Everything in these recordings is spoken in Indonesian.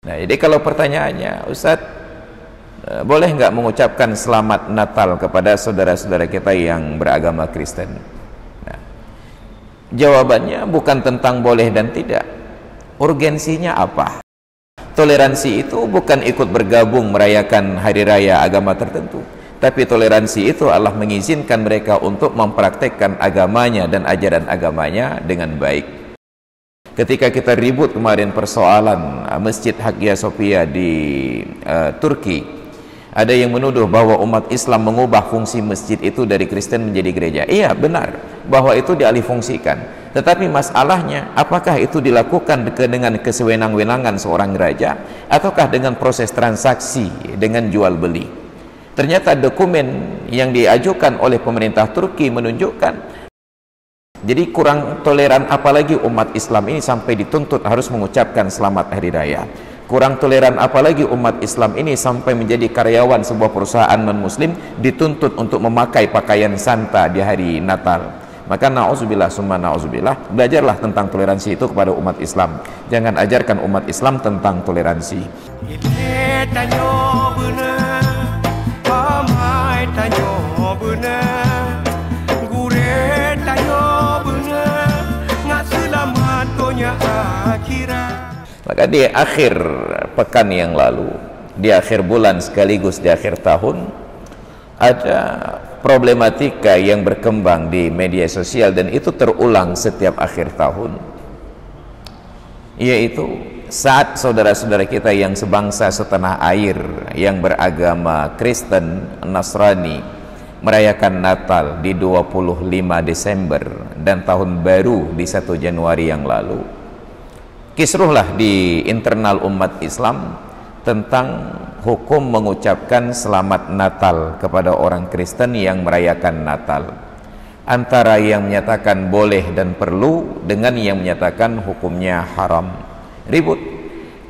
Nah, jadi kalau pertanyaannya, Ustadz, boleh nggak mengucapkan selamat Natal kepada saudara-saudara kita yang beragama Kristen? Nah, jawabannya bukan tentang boleh dan tidak. Urgensinya apa? Toleransi itu bukan ikut bergabung merayakan hari raya agama tertentu, tapi toleransi itu Allah mengizinkan mereka untuk mempraktekkan agamanya dan ajaran agamanya dengan baik. Ketika kita ribut kemarin persoalan Masjid Hagia Sophia di Turki, ada yang menuduh bahwa umat Islam mengubah fungsi masjid itu dari Kristen menjadi gereja. Iya, benar bahwa itu dialihfungsikan. Tetapi masalahnya, apakah itu dilakukan dengan kesewenang-wenangan seorang raja, ataukah dengan proses transaksi dengan jual beli? Ternyata dokumen yang diajukan oleh pemerintah Turki menunjukkan, jadi kurang toleran apalagi umat Islam ini sampai dituntut harus mengucapkan selamat hari raya. Kurang toleran apalagi umat Islam ini sampai menjadi karyawan sebuah perusahaan non-muslim dituntut untuk memakai pakaian santa di hari Natal. Maka na'udzubillah summa na'udzubillah, belajarlah tentang toleransi itu kepada umat Islam. Jangan ajarkan umat Islam tentang toleransi. Maka di akhir pekan yang lalu, di akhir bulan sekaligus di akhir tahun, ada problematika yang berkembang di media sosial dan itu terulang setiap akhir tahun, yaitu saat saudara-saudara kita yang sebangsa setanah air yang beragama Kristen, Nasrani merayakan Natal di 25 Desember dan tahun baru di 1 Januari yang lalu. Kisruhlah di internal umat Islam tentang hukum mengucapkan selamat Natal kepada orang Kristen yang merayakan Natal, antara yang menyatakan boleh dan perlu dengan yang menyatakan hukumnya haram.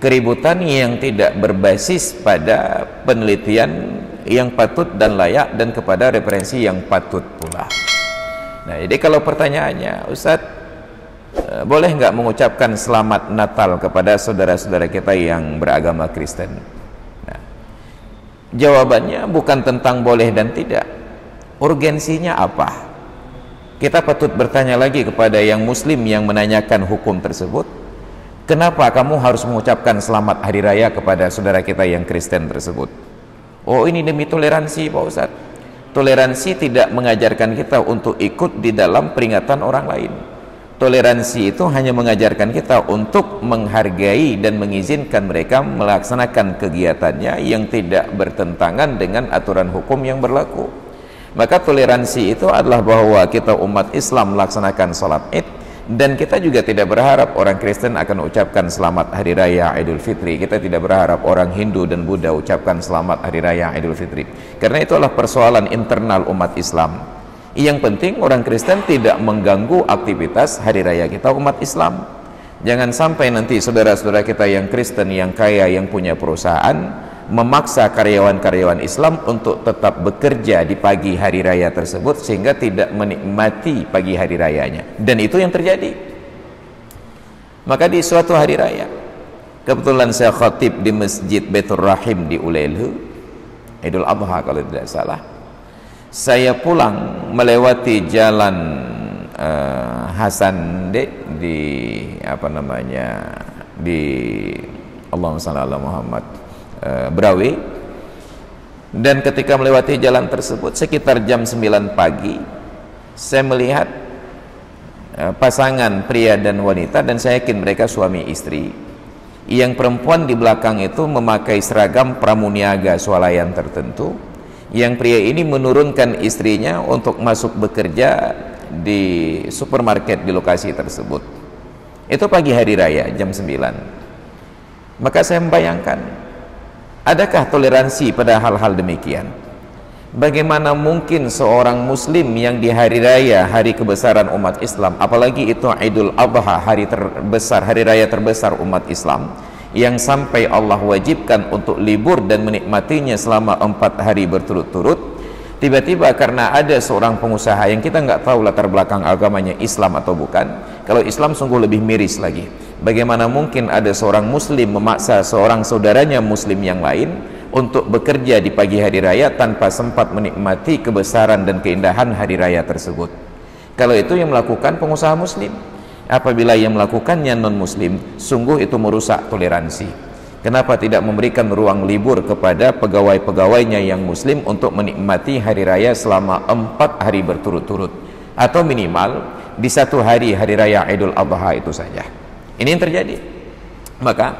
Keributan yang tidak berbasis pada penelitian yang patut dan layak dan kepada referensi yang patut pula. Nah, jadi kalau pertanyaannya, Ustadz, boleh nggak mengucapkan selamat Natal kepada saudara-saudara kita yang beragama Kristen? Nah, jawabannya bukan tentang boleh dan tidak. Urgensinya apa? Kita patut bertanya lagi kepada yang muslim yang menanyakan hukum tersebut. Kenapa kamu harus mengucapkan selamat hari raya kepada saudara kita yang Kristen tersebut? Oh, ini demi toleransi, Pak Ustadz. Toleransi tidak mengajarkan kita untuk ikut di dalam peringatan orang lain. Toleransi itu hanya mengajarkan kita untuk menghargai dan mengizinkan mereka melaksanakan kegiatannya yang tidak bertentangan dengan aturan hukum yang berlaku. Maka toleransi itu adalah bahwa kita umat Islam melaksanakan sholat Id, dan kita juga tidak berharap orang Kristen akan ucapkan selamat hari raya Idul Fitri. Kita tidak berharap orang Hindu dan Buddha ucapkan selamat hari raya Idul Fitri, karena itu adalah persoalan internal umat Islam. Yang penting orang Kristen tidak mengganggu aktivitas hari raya kita umat Islam. Jangan sampai nanti saudara-saudara kita yang Kristen, yang kaya, yang punya perusahaan memaksa karyawan-karyawan Islam untuk tetap bekerja di pagi hari raya tersebut sehingga tidak menikmati pagi hari rayanya. Dan itu yang terjadi. Maka di suatu hari raya, kebetulan saya khatib di Masjid Baitur Rahim di Ulelhu, Idul Adha kalau tidak salah. Saya pulang melewati jalan Hasan di apa namanya, di Allahumma shalli ala Muhammad, Brawi, dan ketika melewati jalan tersebut sekitar jam 9 pagi saya melihat pasangan pria dan wanita, dan saya yakin mereka suami istri. Yang perempuan di belakang itu memakai seragam pramuniaga swalayan tertentu. Yang pria ini menurunkan istrinya untuk masuk bekerja di supermarket di lokasi tersebut. Itu pagi hari raya jam 9. Maka saya membayangkan, adakah toleransi pada hal-hal demikian? Bagaimana mungkin seorang muslim yang di hari raya, hari kebesaran umat Islam, apalagi itu Idul Adha, hari terbesar, hari raya terbesar umat Islam, yang sampai Allah wajibkan untuk libur dan menikmatinya selama 4 hari berturut-turut, tiba-tiba karena ada seorang pengusaha yang kita nggak tahu latar belakang agamanya Islam atau bukan. Kalau Islam sungguh lebih miris lagi. Bagaimana mungkin ada seorang muslim memaksa seorang saudaranya muslim yang lain untuk bekerja di pagi hari raya tanpa sempat menikmati kebesaran dan keindahan hari raya tersebut? Kalau itu yang melakukan pengusaha muslim. Apabila yang melakukannya non-muslim, sungguh itu merusak toleransi. Kenapa tidak memberikan ruang libur kepada pegawai-pegawainya yang muslim untuk menikmati hari raya selama 4 hari berturut-turut, atau minimal di 1 hari raya Idul Adha itu saja. Ini yang terjadi. Maka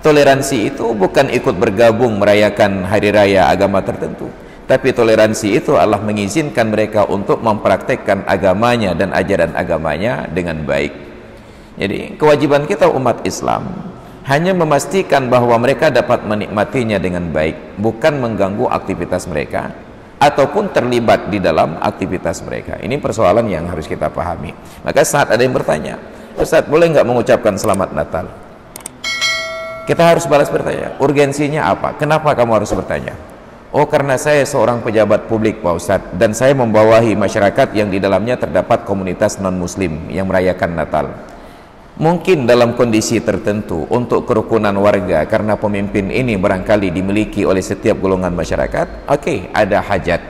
toleransi itu bukan ikut bergabung merayakan hari raya agama tertentu, tapi toleransi itu adalah mengizinkan mereka untuk mempraktekkan agamanya dan ajaran agamanya dengan baik. Jadi kewajiban kita umat Islam hanya memastikan bahwa mereka dapat menikmatinya dengan baik, bukan mengganggu aktivitas mereka ataupun terlibat di dalam aktivitas mereka. Ini persoalan yang harus kita pahami. Maka saat ada yang bertanya, Ustaz, boleh nggak mengucapkan selamat Natal? Kita harus balas bertanya, urgensinya apa? Kenapa kamu harus bertanya? Oh, karena saya seorang pejabat publik, Pak Ustadz, dan saya membawahi masyarakat yang di dalamnya terdapat komunitas non-muslim yang merayakan Natal. Mungkin dalam kondisi tertentu untuk kerukunan warga, karena pemimpin ini barangkali dimiliki oleh setiap golongan masyarakat, oke, ada hajat.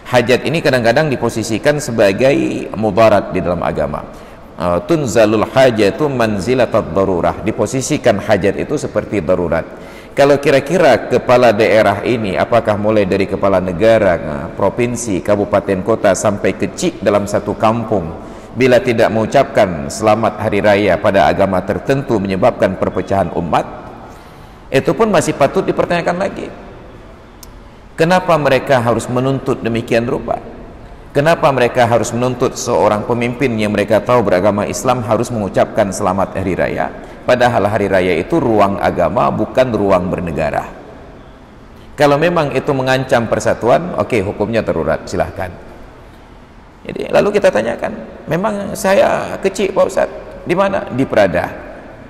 Hajat ini kadang-kadang diposisikan sebagai mudarat di dalam agama. Tunzalul hajatu manzilatat darurah, diposisikan hajat itu seperti darurat. Kalau kira-kira kepala daerah ini, apakah mulai dari kepala negara, provinsi, kabupaten, kota, sampai kecil dalam satu kampung, bila tidak mengucapkan selamat hari raya pada agama tertentu menyebabkan perpecahan umat, itu pun masih patut dipertanyakan lagi. Kenapa mereka harus menuntut demikian rupa? Kenapa mereka harus menuntut seorang pemimpin yang mereka tahu beragama Islam harus mengucapkan selamat hari raya, padahal hari raya itu ruang agama, bukan ruang bernegara? Kalau memang itu mengancam persatuan, oke, hukumnya darurat, silahkan. Jadi lalu kita tanyakan, memang saya kecil Pak Ustaz, di mana? Di Prada.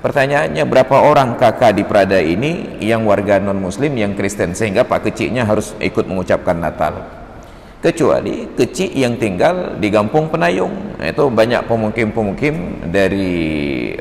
Pertanyaannya, berapa orang kakak di Prada ini yang warga non muslim, yang Kristen, sehingga Pak kecilnya harus ikut mengucapkan Natal? Kecuali kecil yang tinggal di Kampung Penayung, itu banyak pemukim-pemukim dari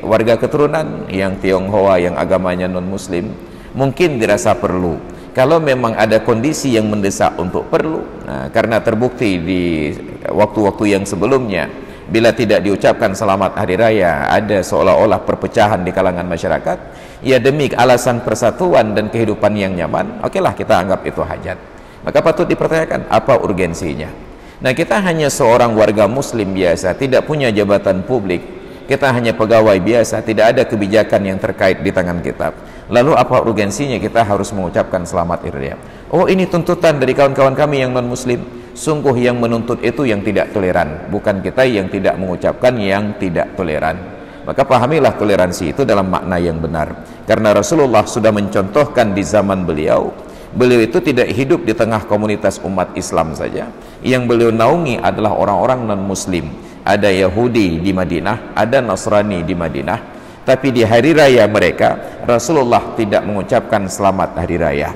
warga keturunan yang Tionghoa, yang agamanya non muslim, mungkin dirasa perlu. Kalau memang ada kondisi yang mendesak untuk perlu, nah, karena terbukti di waktu-waktu yang sebelumnya, bila tidak diucapkan selamat hari raya, ada seolah-olah perpecahan di kalangan masyarakat, ya demi alasan persatuan dan kehidupan yang nyaman, okelah kita anggap itu hajat. Maka patut dipertanyakan, apa urgensinya? Nah, kita hanya seorang warga muslim biasa, tidak punya jabatan publik, kita hanya pegawai biasa, tidak ada kebijakan yang terkait di tangan kita. Lalu apa urgensinya kita harus mengucapkan selamat hari raya? Oh, ini tuntutan dari kawan-kawan kami yang non muslim. Sungguh yang menuntut itu yang tidak toleran, bukan kita yang tidak mengucapkan yang tidak toleran. Maka pahamilah toleransi itu dalam makna yang benar. Karena Rasulullah sudah mencontohkan di zaman beliau itu tidak hidup di tengah komunitas umat Islam saja. Yang beliau naungi adalah orang-orang non muslim. Ada Yahudi di Madinah, ada Nasrani di Madinah. Tapi di hari raya mereka, Rasulullah tidak mengucapkan selamat hari raya.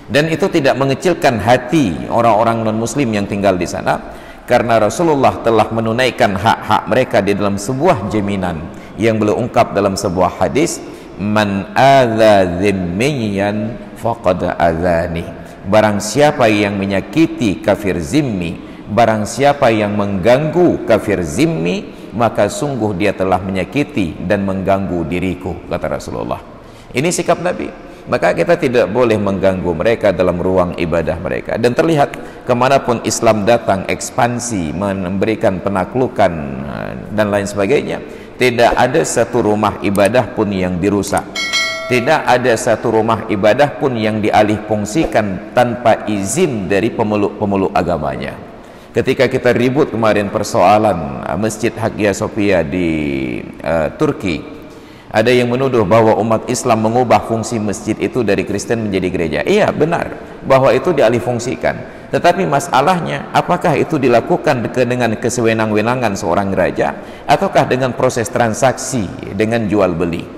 Dan itu tidak mengecilkan hati orang-orang non-muslim yang tinggal di sana, karena Rasulullah telah menunaikan hak-hak mereka di dalam sebuah jaminan yang beliau ungkap dalam sebuah hadis, man adza dzimmiyan faqad adzani. Barang siapa yang menyakiti kafir zimmi, barang siapa yang mengganggu kafir zimmi, maka sungguh dia telah menyakiti dan mengganggu diriku, kata Rasulullah. Ini sikap Nabi. Maka kita tidak boleh mengganggu mereka dalam ruang ibadah mereka. Dan terlihat kemanapun Islam datang, ekspansi, memberikan penaklukan dan lain sebagainya, tidak ada satu rumah ibadah pun yang dirusak, tidak ada satu rumah ibadah pun yang dialihfungsikan tanpa izin dari pemeluk-pemeluk agamanya. Ketika kita ribut kemarin persoalan Masjid Hagia Sophia di Turki, ada yang menuduh bahwa umat Islam mengubah fungsi masjid itu dari Kristen menjadi gereja. Iya, benar bahwa itu dialihfungsikan. Tetapi masalahnya, apakah itu dilakukan dengan kesewenang-wenangan seorang raja, ataukah dengan proses transaksi, dengan jual beli?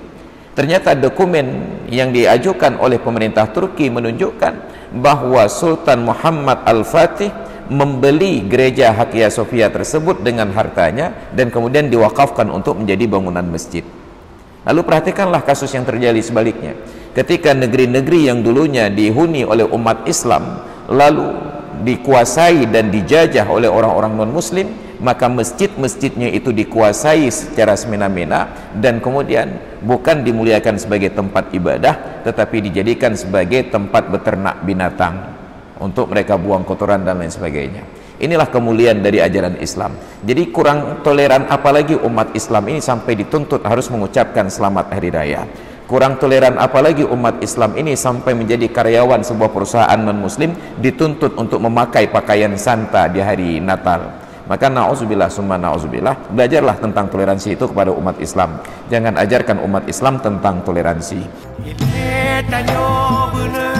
Ternyata dokumen yang diajukan oleh pemerintah Turki menunjukkan bahwa Sultan Muhammad Al-Fatih membeli gereja Hagia Sophia tersebut dengan hartanya dan kemudian diwakafkan untuk menjadi bangunan masjid. Lalu perhatikanlah kasus yang terjadi sebaliknya. Ketika negeri-negeri yang dulunya dihuni oleh umat Islam lalu dikuasai dan dijajah oleh orang-orang non-muslim, maka masjid-masjidnya itu dikuasai secara semena-mena dan kemudian bukan dimuliakan sebagai tempat ibadah, tetapi dijadikan sebagai tempat beternak binatang untuk mereka buang kotoran dan lain sebagainya. Inilah kemuliaan dari ajaran Islam. Jadi kurang toleran apalagi umat Islam ini sampai dituntut harus mengucapkan selamat hari raya. Kurang toleran apalagi umat Islam ini sampai menjadi karyawan sebuah perusahaan non-muslim dituntut untuk memakai pakaian santa di hari Natal. Maka na'udzubillah summa na'udzubillah, belajarlah tentang toleransi itu kepada umat Islam. Jangan ajarkan umat Islam tentang toleransi. Tanyo bener,